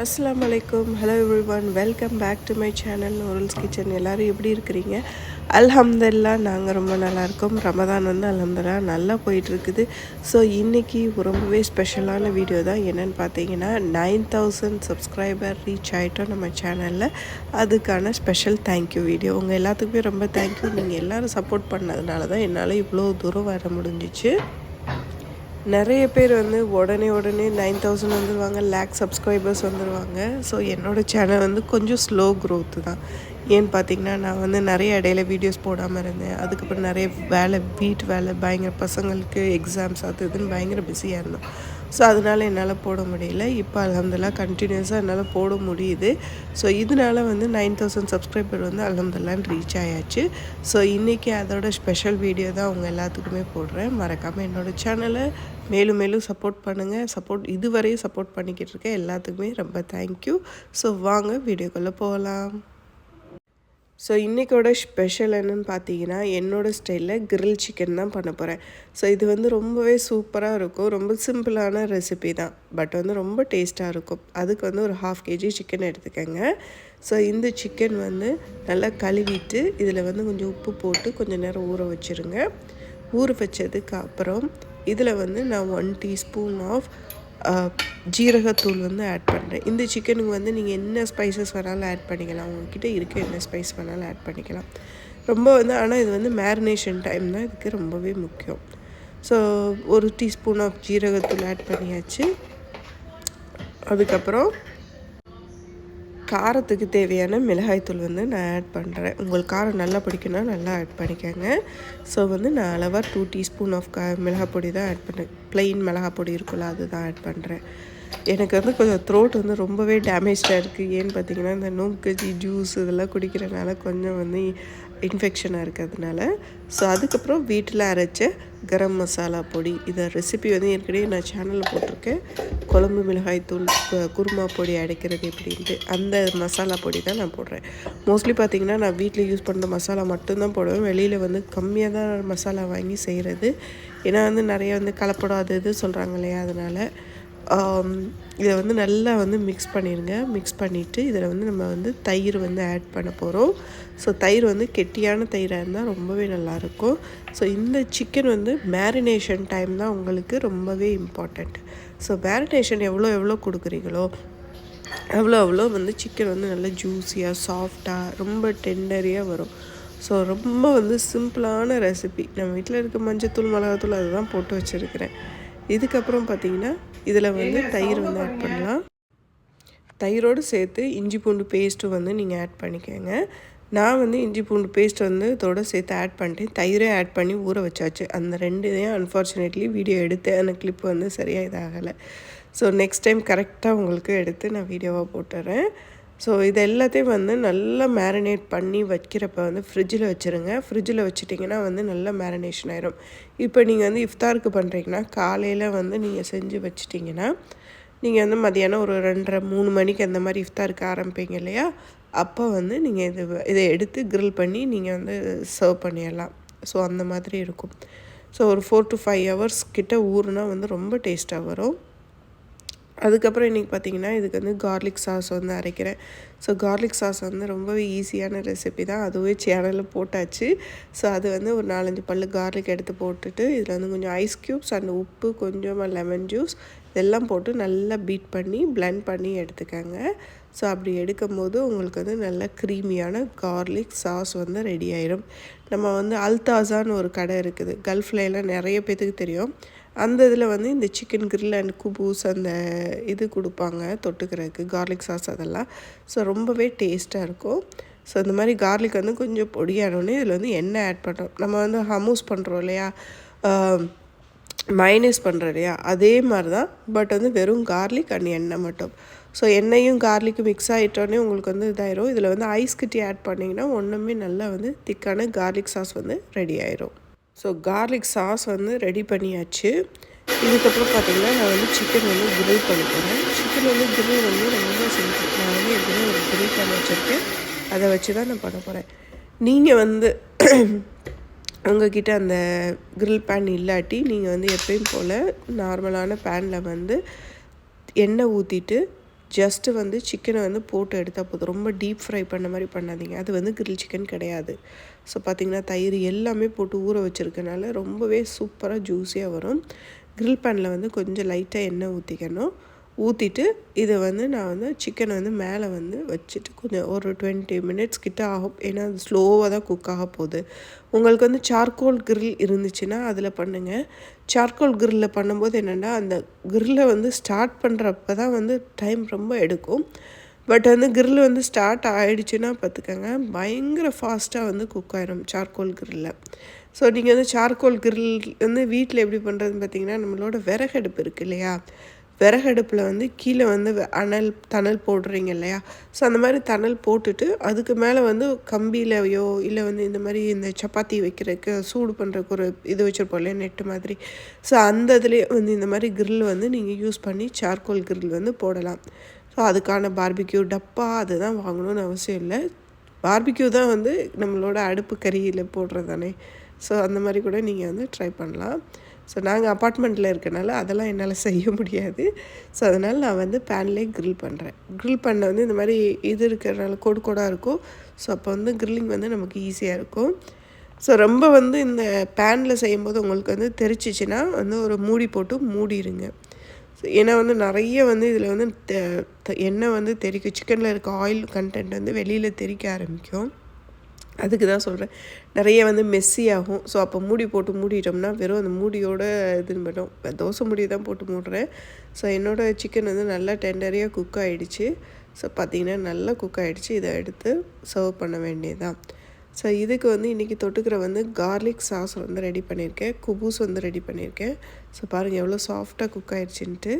அஸ்ஸலாமு அலைக்கும். Hello everyone, welcome back to my channel Noorul's kitchen. எல்லோரும் எப்படி இருக்கிறீங்க? அல்ஹம்துலில்லாஹ் நாங்கள் ரொம்ப நல்லா இருக்கோம். ரமதான் வந்து அல்ஹம்துலில்லாஹ் நல்லா போயிட்டுருக்குது. ஸோ இன்றைக்கி ரொம்பவே ஸ்பெஷலான வீடியோ தான். என்னென்னு பார்த்தீங்கன்னா 9000 சப்ஸ்கிரைபர் ரீச் ஆகிட்டோம் நம்ம சேனலில். அதுக்கான ஸ்பெஷல் தேங்க்யூ வீடியோ. உங்கள் எல்லாத்துக்குமே ரொம்ப தேங்க்யூ. நீங்கள் எல்லோரும் சப்போர்ட் பண்ணதுனால தான் என்னால் இவ்வளோ தூரம் வர முடிஞ்சிச்சு. நிறைய பேர் வந்து உடனே 9000 வந்துடுவாங்க, லேக் சப்ஸ்கிரைபர்ஸ் வந்துடுவாங்க. ஸோ என்னோடய சேனல் வந்து கொஞ்சம் ஸ்லோ க்ரோத்து தான். ஏன்னு பார்த்தீங்கன்னா நான் வந்து நிறைய இடையில வீடியோஸ் போடாமல் இருந்தேன். அதுக்கப்புறம் நிறைய வீட்டு வேலை பயங்கர, பசங்களுக்கு எக்ஸாம்ஸ் அது இதுன்னு பயங்கர பிஸியாக இருந்தோம். ஸோ அதனால் என்னால் போட முடியல. இப்போ அல்ஹம்துலில்லாஹ் கண்டினியூஸாக என்னால் போட முடியுது. ஸோ இதனால் வந்து 9000 சப்ஸ்கிரைபர் வந்து அல்ஹம்துலில்லாஹ் ரீச் ஆயாச்சு. ஸோ இன்றைக்கி அதோட ஸ்பெஷல் வீடியோ தான் அவங்க எல்லாத்துக்குமே போடுறேன். மறக்காமல் என்னோடய சேனலை மேலும் மேலும் சப்போர்ட் பண்ணுங்கள். இதுவரையும் சப்போர்ட் பண்ணிக்கிட்டு இருக்கேன். எல்லாத்துக்குமே ரொம்ப தேங்க்யூ. ஸோ வாங்க வீடியோக்குள்ளே போகலாம். ஸோ இன்றைக்கோட ஸ்பெஷல் என்னென்னு பார்த்தீங்கன்னா என்னோடய ஸ்டைலில் கிரில் சிக்கன் தான் பண்ண போகிறேன். ஸோ இது வந்து ரொம்பவே சூப்பராக இருக்கும். ரொம்ப சிம்பிளான ரெசிபி தான், பட் வந்து ரொம்ப டேஸ்ட்டாக இருக்கும். அதுக்கு வந்து ஒரு 1/2 kg சிக்கன் எடுத்துக்கோங்க. ஸோ இந்த சிக்கன் வந்து நல்லா கழுவிட்டு இதில் வந்து கொஞ்சம் உப்பு போட்டு கொஞ்சம் நேரம் ஊற வச்சுருங்க. ஊற வச்சதுக்கு அப்புறம் இதில் வந்து நான் 1 டீஸ்பூன் ஆஃப் ஜீரகத்தூள் வந்து ஆட் பண்ணுறேன். இந்த சிக்கனுக்கு வந்து நீங்கள் என்ன ஸ்பைசஸ் வேணாலும் ஆட் பண்ணிக்கலாம். உங்கள்கிட்ட இருக்க என்ன ஸ்பைஸ் வேணாலும் ஆட் பண்ணிக்கலாம். ரொம்ப வந்து ஆனால் இது வந்து மேரினேஷன் டைம் தான் இதுக்கு ரொம்பவே முக்கியம். ஸோ 1 டீஸ்பூன் ஆஃப் ஜீரகத்தூள் ஆட் பண்ணியாச்சு. அதுக்கப்புறம் காரத்துக்கு தேவையான மிளகாய்த்தூள் வந்து நான் ஆட் பண்ணுறேன். உங்களுக்கு காரம் நல்லா பிடிக்குன்னா நல்லா ஆட் பண்ணிக்கோங்க. ஸோ வந்து நான் அளவாக 2 டீஸ்பூன் ஆஃப் மிளகாய் பொடி தான் ஆட் பண்ணுறேன். ப்ளெயின் மிளகாய் பொடி இருக்குல்ல, அது தான் ஆட் பண்ணுறேன். எனக்கு வந்து கொஞ்சம் த்ரோட் வந்து ரொம்பவே டேமேஜாக இருக்குது. ஏன்னு பார்த்தீங்கன்னா இந்த நோம்கஜி ஜூஸ் இதெல்லாம் குடிக்கிறனால கொஞ்சம் வந்து இன்ஃபெக்ஷனாக இருக்கிறதுனால. ஸோ அதுக்கப்புறம் வீட்டில் அரைச்ச கரம் மசாலா பொடி. இதை ரெசிபி வந்து ஏற்கனவே நான் சேனலில் போட்டிருக்கேன். குழம்பு மிளகாய் தூள், குருமா பொடி அடைக்கிறது எப்படின்ட்டு அந்த மசாலா பொடி தான் நான் போடுறேன். மோஸ்ட்லி பார்த்திங்கன்னா நான் வீட்டில் யூஸ் பண்ணுற மசாலா மட்டும்தான் போடுவேன். வெளியில் வந்து கம்மியாக தான் மசாலா வாங்கி செய்கிறது. ஏன்னா வந்து நிறைய வந்து கலப்படம் அது இது சொல்கிறாங்க இல்லையா, அதனால் இதை வந்து நல்லா வந்து மிக்ஸ் பண்ணிடுங்க. மிக்ஸ் பண்ணிவிட்டு இதில் வந்து நம்ம வந்து தயிர் வந்து ஆட் பண்ண போகிறோம். ஸோ தயிர் வந்து கெட்டியான தயிராக இருந்தால் ரொம்பவே நல்லாயிருக்கும். ஸோ இந்த சிக்கன் வந்து மேரினேஷன் டைம் தான் உங்களுக்கு ரொம்பவே இம்பார்ட்டண்ட். ஸோ மேரினேஷன் எவ்வளோ கொடுக்குறீங்களோ அவ்வளோ வந்து சிக்கன் வந்து நல்லா ஜூஸியாக, சாஃப்டாக, ரொம்ப டெண்டரியாக வரும். ஸோ ரொம்ப வந்து சிம்பிளான ரெசிபி. நம்ம வீட்டில் இருக்க மஞ்சத்தூள், மிளகாத்தூள் அதுதான் போட்டு வச்சுருக்கிறேன். இதுக்கப்புறம் பார்த்திங்கன்னா இதில் வந்து தயிர் வந்து ஆட் பண்ணலாம். தயிரோடு சேர்த்து இஞ்சி பூண்டு பேஸ்ட்டு வந்து நீங்கள் ஆட் பண்ணிக்கோங்க. நான் வந்து இஞ்சி பூண்டு பேஸ்ட் வந்து இதோடு சேர்த்து ஆட் பண்ணிட்டேன். தயிரே ஆட் பண்ணி ஊற வச்சாச்சு. அந்த 2 இதையும் அன்ஃபார்ச்சுனேட்லி வீடியோ எடுத்தேன். அந்த கிளிப் வந்து சரியாக இதாகலை. ஸோ நெக்ஸ்ட் டைம் கரெக்டாக உங்களுக்கு எடுத்து நான் வீடியோவாக போட்டுறேன். ஸோ இது எல்லாத்தையும் வந்து நல்லா மேரினேட் பண்ணி வைக்கிறப்ப வந்து ஃப்ரிட்ஜில் வச்சுருங்க. ஃப்ரிட்ஜில் வச்சுட்டிங்கன்னா வந்து நல்லா மேரினேஷன் ஆயிரும். இப்போ நீங்கள் வந்து இஃப்தாருக்கு பண்ணுறீங்கன்னா காலையில் வந்து நீங்கள் செஞ்சு வச்சிட்டிங்கன்னா நீங்கள் வந்து மதியானம் ஒரு 2:30-3 மணிக்கு அந்த மாதிரி இஃப்தாருக்கு ஆரம்பிப்பீங்க இல்லையா, அப்போ வந்து நீங்கள் இதை எடுத்து கிரில் பண்ணி நீங்கள் வந்து சர்வ் பண்ணிடலாம். ஸோ அந்த மாதிரி இருக்கும். ஸோ ஒரு 4 to 5 hours கிட்ட ஊறுனா வந்து ரொம்ப டேஸ்ட்டாக வரும். அதுக்கப்புறம் இன்றைக்கி பார்த்திங்கன்னா இதுக்கு வந்து கார்லிக் சாஸ் வந்து அரைக்கிறேன். ஸோ கார்லிக் சாஸ் வந்து ரொம்பவே ஈஸியான ரெசிபி தான். அதுவே சேனலில் போட்டாச்சு. ஸோ அது வந்து ஒரு 4-5 பல் கார்லிக் எடுத்து போட்டுட்டு இதில் வந்து கொஞ்சம் ஐஸ் க்யூப்ஸ் அண்ட் உப்பு, கொஞ்சமாக லெமன் ஜூஸ் இதெல்லாம் போட்டு நல்லா பீட் பண்ணி பிளெண்ட் பண்ணி எடுத்துக்கோங்க. ஸோ அப்படி எடுக்கும்போது உங்களுக்கு வந்து நல்ல க்ரீமியான கார்லிக் சாஸ் வந்து ரெடி ஆயிடும். நம்ம வந்து அல்தாஸான்னு ஒரு கடை இருக்குது, கல்ஃபில் எல்லாம் நிறைய பேத்துக்கு தெரியும். அந்த இதில் வந்து இந்த சிக்கன் கிரில் அண்ட் குபூஸ் அந்த இது கொடுப்பாங்க தொட்டுக்கிறதுக்கு, கார்லிக் சாஸ் அதெல்லாம். ஸோ ரொம்பவே டேஸ்ட்டாக இருக்கும். ஸோ இந்த மாதிரி கார்லிக் வந்து கொஞ்சம் பொடியானோடனே இதில் வந்து எண்ணெய் ஆட் பண்ணுறோம். நம்ம வந்து ஹமூஸ் பண்ணுறோம் இல்லையா, மைனஸ் பண்ணுறோம் இல்லையா, அதே மாதிரி தான். பட் வந்து வெறும் கார்லிக் அண்ட் எண்ணெய் மட்டும். ஸோ எண்ணெயும் கார்லிக்கும் மிக்ஸ் ஆகிட்டோன்னே உங்களுக்கு வந்து இதாயிரும். இதில் வந்து ஐஸ் கட்டி ஆட் பண்ணிங்கன்னா ஒன்றுமே நல்லா வந்து திக்கான கார்லிக் சாஸ் வந்து ரெடி ஆயிரும். ஸோ கார்லிக் சாஸ் வந்து ரெடி பண்ணியாச்சு. இதுக்கப்புறம் பார்த்திங்கன்னா நான் வந்து சிக்கன் வந்து கிரில் பண்ண போகிறேன். சிக்கன் வந்து கிரில் வந்து ரொம்ப சிம்பிள். நான் வந்து எப்படின்னா ஒரு கிரில் பண்ண வச்சுருக்கேன், அதை வச்சு தான் நான் பண்ண போகிறேன். நீங்கள் வந்து உங்கள்கிட்ட அந்த கிரில் பேன் இல்லாட்டி நீங்கள் வந்து எப்பயும் போல் நார்மலான பேனில் வந்து எண்ணெய் ஊற்றிட்டு ஜஸ்ட்டு வந்து சிக்கனை வந்து போட்டு எடுத்தால் போதும். ரொம்ப டீப் ஃப்ரை பண்ண மாதிரி பண்ணாதீங்க. அது வந்து கிரில் சிக்கன் கிடையாது. ஸோ பார்த்திங்கன்னா தயிர் எல்லாமே போட்டு ஊற வச்சுருக்கனால ரொம்பவே சூப்பராக ஜூஸியாக வரும். கிரில் பேனில் வந்து கொஞ்சம் லைட்டாக எண்ணெய் ஊற்றிக்கணும். ஊற்றிட்டு இதை வந்து நான் வந்து சிக்கனை வந்து மேலே வந்து வச்சுட்டு கொஞ்சம் ஒரு 20 மினிட்ஸ் கிட்ட ஆகும். ஏன்னா அது ஸ்லோவாக தான் குக் ஆக போகுது. உங்களுக்கு வந்து சார்கோல் கிரில் இருந்துச்சுன்னா அதில் பண்ணுங்கள். சார்கோல் கிரில்லில் பண்ணும்போது என்னென்னா அந்த கிரில்லை வந்து ஸ்டார்ட் பண்ணுறப்ப தான் வந்து டைம் ரொம்ப எடுக்கும். பட் வந்து கிரில் வந்து ஸ்டார்ட் ஆகிடுச்சுன்னா பார்த்துக்கோங்க பயங்கர ஃபாஸ்ட்டாக வந்து குக் ஆயிடும் சார்கோல் கிரில்லில். ஸோ நீங்கள் வந்து சார்கோல் கிரில் வந்து வீட்டில் எப்படி பண்ணுறதுன்னு பார்த்தீங்கன்னா நம்மளோட விறகடுப்பு இருக்குது இல்லையா, விறகடுப்பில் வந்து கீழே வந்து தணல் போடுறீங்க இல்லையா, ஸோ அந்த மாதிரி தணல் போட்டுட்டு அதுக்கு மேலே வந்து கம்பியிலையோ இல்லை வந்து இந்த மாதிரி இந்த சப்பாத்தி வைக்கிறதுக்கு சூடு பண்ணுறதுக்கு ஒரு இது வச்சுருப்போம் இல்லையா நெட்டு மாதிரி, ஸோ அந்த இதுலேயே வந்து இந்த மாதிரி கிரில் வந்து நீங்கள் யூஸ் பண்ணி சார்கோல் கிரில் வந்து போடலாம். ஸோ அதுக்கான பார்பிக்யூ டப்பா அதுதான் வாங்கணும்னு அவசியம் இல்லை. பார்பிக்யூ தான் வந்து நம்மளோட அடுப்பு கறியில் போடுறது தானே. ஸோ அந்த மாதிரி கூட நீங்கள் வந்து ட்ரை பண்ணலாம். ஸோ நாங்கள் அப்பார்ட்மெண்ட்டில் இருக்கனால அதெல்லாம் என்னால் செய்ய முடியாது. ஸோ அதனால் நான் வந்து பேன்லேயே க்ரில் பண்ணுறேன். க்ரில் பண்ண வந்து இந்த மாதிரி இது இருக்கிறனால கோடாக இருக்கும். ஸோ அப்போ வந்து க்ரில்லிங் வந்து நமக்கு ஈஸியாக இருக்கும். ஸோ ரொம்ப வந்து இந்த பேனில் செய்யும்போது உங்களுக்கு வந்து தெரிச்சிச்சின்னா வந்து ஒரு மூடி போட்டு மூடிடுங்க. ஏன்னா வந்து நிறைய வந்து இதில் வந்து எண்ணெய் வந்து தெரிக்கும். சிக்கனில் இருக்க ஆயில் கண்டென்ட் வந்து வெளியில் தெரிக்க ஆரம்பிக்கும். அதுக்கு தான் சொல்கிறேன், நிறைய வந்து மெஸ்ஸி ஆகும். ஸோ அப்போ மூடி போட்டு மூடிட்டோம்னா வெறும் அந்த மூடியோட இதுன்னு மட்டும் தோசை மூடி தான் போட்டு மூடுறேன். ஸோ என்னோடய சிக்கன் வந்து நல்லா டெண்டரியாக குக் ஆகிடுச்சு. ஸோ பார்த்திங்கன்னா நல்லா குக் ஆகிடுச்சு. இதை எடுத்து சர்வ் பண்ண வேண்டியதுதான். ஸோ இதுக்கு வந்து இன்றைக்கி தொட்டுக்கிற வந்து கார்லிக் சாஸ் வந்து ரெடி பண்ணியிருக்கேன். குபூஸ் வந்து ரெடி பண்ணியிருக்கேன். ஸோ பாருங்கள் எவ்வளோ சாஃப்டாக குக் ஆகிடுச்சின்ட்டு.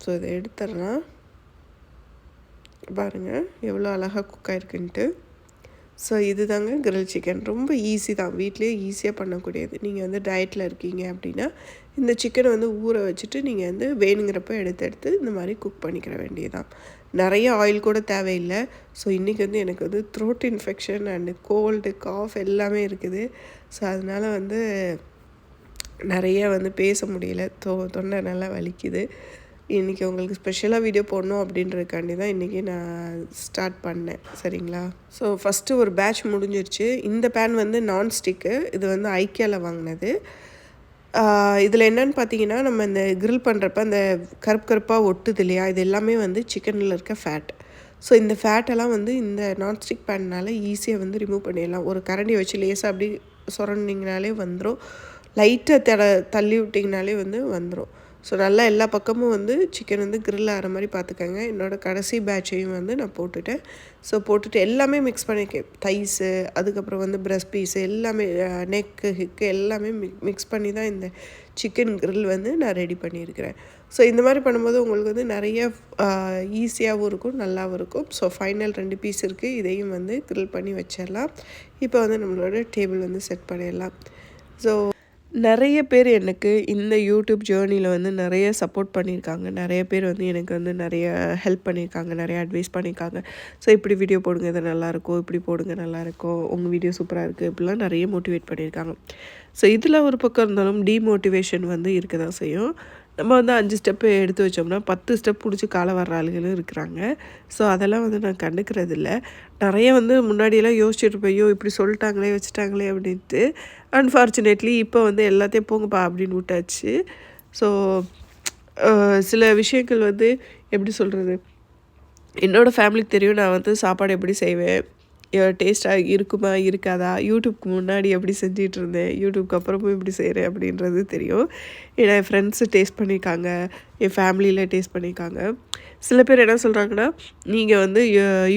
ஸோ இதை எடுத்துடலாம். பாருங்கள் எவ்வளோ அழகாக குக் ஆகிருக்குன்ட்டு. ஸோ இது தாங்க கிரில் சிக்கன். ரொம்ப ஈஸி தான், வீட்லேயே ஈஸியாக பண்ணக்கூடியது. நீங்கள் வந்து டயட்டில் இருக்கீங்க அப்படின்னா இந்த சிக்கனை வந்து ஊற வச்சுட்டு நீங்கள் வந்து வேணுங்கிறப்ப எடுத்து இந்த மாதிரி குக் பண்ணிக்கிற வேண்டியதுதான். நிறைய ஆயில் கூட தேவையில்லை. ஸோ இன்றைக்கி வந்து எனக்கு வந்து throat infection and cold cough எல்லாமே இருக்குது. ஸோ அதனால் வந்து நிறைய வந்து பேச முடியல, தொண்டை நல்லா வலிக்குது. இன்றைக்கி உங்களுக்கு ஸ்பெஷலாக வீடியோ போடணும் அப்படின்றதுக்காண்டி தான் இன்றைக்கி நான் ஸ்டார்ட் பண்ணேன். சரிங்களா? ஸோ ஃபஸ்ட்டு ஒரு பேட்ச் முடிஞ்சிருச்சு. இந்த பேன் வந்து நான்ஸ்டிக்கு. இது வந்து ஐக்கியாவில் வாங்கினது. இதில் என்னென்னு பார்த்தீங்கன்னா நம்ம இந்த கிரில் பண்ணுறப்ப அந்த கருப்பாக ஒட்டுது இல்லையா, இது எல்லாமே வந்து சிக்கனில் இருக்க ஃபேட். ஸோ இந்த ஃபேட்டெல்லாம் வந்து இந்த நான்ஸ்டிக் பேன்னால் ஈஸியாக வந்து ரிமூவ் பண்ணிடலாம். ஒரு கரண்டி வச்சு லேசாக அப்படி சொரண்டிங்கனாலே வந்துடும். லைட்டாக தள்ளி விட்டிங்கனாலே வந்து வந்துடும். ஸோ நல்லா எல்லா பக்கமும் வந்து சிக்கன் வந்து கிரில் ஆகிற மாதிரி பார்த்துக்கோங்க. என்னோடய கடைசி பேட்சையும் வந்து நான் போட்டுட்டேன். ஸோ போட்டுட்டு எல்லாமே மிக்ஸ் பண்ணியிருக்கேன். தைஸு, அதுக்கப்புறம் வந்து பிரஸ்ட் பீஸு எல்லாமே, நெக்கு ஹிக்கு எல்லாமே மிக்ஸ் பண்ணி தான் இந்த சிக்கன் கிரில் வந்து நான் ரெடி பண்ணியிருக்கிறேன். ஸோ இந்த மாதிரி பண்ணும்போது உங்களுக்கு வந்து நிறைய ஈஸியாகவும் இருக்கும், நல்லாவும் இருக்கும். ஸோ ஃபைனல் 2 பீஸ் இருக்குது. இதையும் வந்து கிரில் பண்ணி வச்சிடலாம். இப்போ வந்து நம்மளோட டேபிள் வந்து செட் பண்ணிடலாம். ஸோ நிறைய பேர் எனக்கு இந்த யூடியூப் ஜேர்னியில் வந்து நிறைய சப்போர்ட் பண்ணியிருக்காங்க. நிறைய பேர் வந்து எனக்கு வந்து நிறைய ஹெல்ப் பண்ணியிருக்காங்க, நிறைய அட்வைஸ் பண்ணியிருக்காங்க. ஸோ இப்படி வீடியோ போடுங்க, இது நல்லாயிருக்கும், இப்படி போடுங்க நல்லாயிருக்கும், உங்கள் வீடியோ சூப்பராக இருக்குது, இப்படிலாம் நிறைய மோட்டிவேட் பண்ணியிருக்காங்க. ஸோ இதில் ஒரு பக்கம் இருந்தாலும் டிமோட்டிவேஷன் வந்து இருக்க தான் செய்யும். நம்ம வந்து 5 ஸ்டெப்பு எடுத்து வச்சோம்னா 10 ஸ்டெப் பிடிச்சி காலை வர்ற ஆளுகளும் இருக்கிறாங்க. ஸோ அதெல்லாம் வந்து நான் கண்டுக்கிறது இல்லை. நிறைய வந்து முன்னாடியெல்லாம் யோசிச்சுட்டு போயோ இப்படி சொல்லிட்டாங்களே வச்சுட்டாங்களே அப்படின்ட்டு. அன்ஃபார்ச்சுனேட்லி இப்போ வந்து எல்லாத்தையும் போங்கப்பா அப்படின்னு விட்டாச்சு. ஸோ சில விஷயங்கள் வந்து எப்படி சொல்கிறது, என்னோடய ஃபேமிலிக்கு தெரியும் நான் வந்து சாப்பாடு எப்படி செய்வேன், டேஸ்ட்டாக இருக்குமா இருக்காதா, யூடியூப்க்கு முன்னாடி எப்படி செஞ்சிகிட்டு இருந்தேன், யூடியூப்க்கு அப்புறமும் எப்படி செய்கிறேன் அப்படின்றது தெரியும். ஏன்னா என் ஃப்ரெண்ட்ஸு டேஸ்ட் பண்ணியிருக்காங்க, என் ஃபேமிலியில் டேஸ்ட் பண்ணியிருக்காங்க. சில பேர் என்ன சொல்கிறாங்கன்னா, நீங்கள் வந்து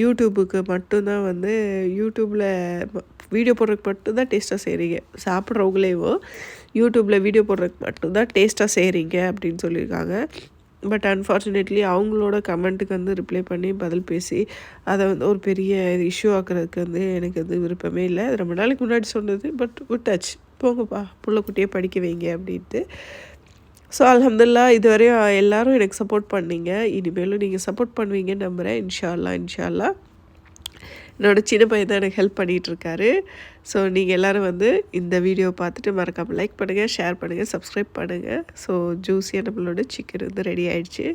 யூடியூபுக்கு மட்டும்தான் வந்து யூடியூப்பில் வீடியோ போடுறதுக்கு மட்டும்தான் டேஸ்ட்டாக செய்கிறீங்க, சாப்பிட்றவங்களேவோ யூடியூப்பில் வீடியோ போடுறதுக்கு மட்டும்தான் டேஸ்ட்டாக செய்கிறீங்க அப்படின்னு சொல்லியிருக்காங்க. பட் அன்ஃபார்ச்சுனேட்லி அவங்களோட கமெண்ட்டுக்கு வந்து ரிப்ளை பண்ணி பதில் பேசி அதை வந்து ஒரு பெரிய இஷ்யூ ஆக்குறதுக்கு வந்து எனக்கு வந்து விருப்பமே இல்லை. அது ரொம்ப நாளைக்கு முன்னாடி சொன்னது, பட் விட்டாச்சு, போங்கப்பா புள்ளக்குட்டியே படிக்க வைங்க அப்படின்ட்டு. ஸோ அல்ஹம்துலில்லாஹ் இதுவரையும் எல்லோரும் எனக்கு சப்போர்ட் பண்ணீங்க, இனிமேலும் நீங்கள் சப்போர்ட் பண்ணுவீங்கன்னு நம்புகிறேன். இன்ஷா அல்லாஹ் என்னோட சின்ன பையன் தான் எனக்கு ஹெல்ப் பண்ணிகிட்ருக்காரு. ஸோ நீங்கள் எல்லோரும் வந்து இந்த வீடியோ பார்த்துட்டு மறக்காமல் லைக் பண்ணுங்கள், ஷேர் பண்ணுங்கள், சப்ஸ்கிரைப் பண்ணுங்கள். ஸோ ஜூஸியாக நம்மளோட சிக்கன் வந்து ரெடி ஆகிடுச்சு.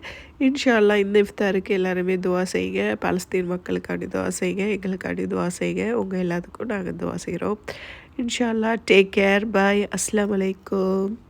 இன்ஷா அல்லாஹ் இந்த இஃப்தாருக்கு எல்லாருமே துவா செய்யுங்க. பாலஸ்தீன் மக்களுக்காண்டி துவா செய்யுங்க, எங்களுக்காண்டி துவா செய்யுங்க. உங்கள் எல்லாத்துக்கும் நாங்கள் துவா செய்கிறோம். இன்ஷா அல்லாஹ். Take care. பாய். அஸ்ஸலாமு அலைக்கும்.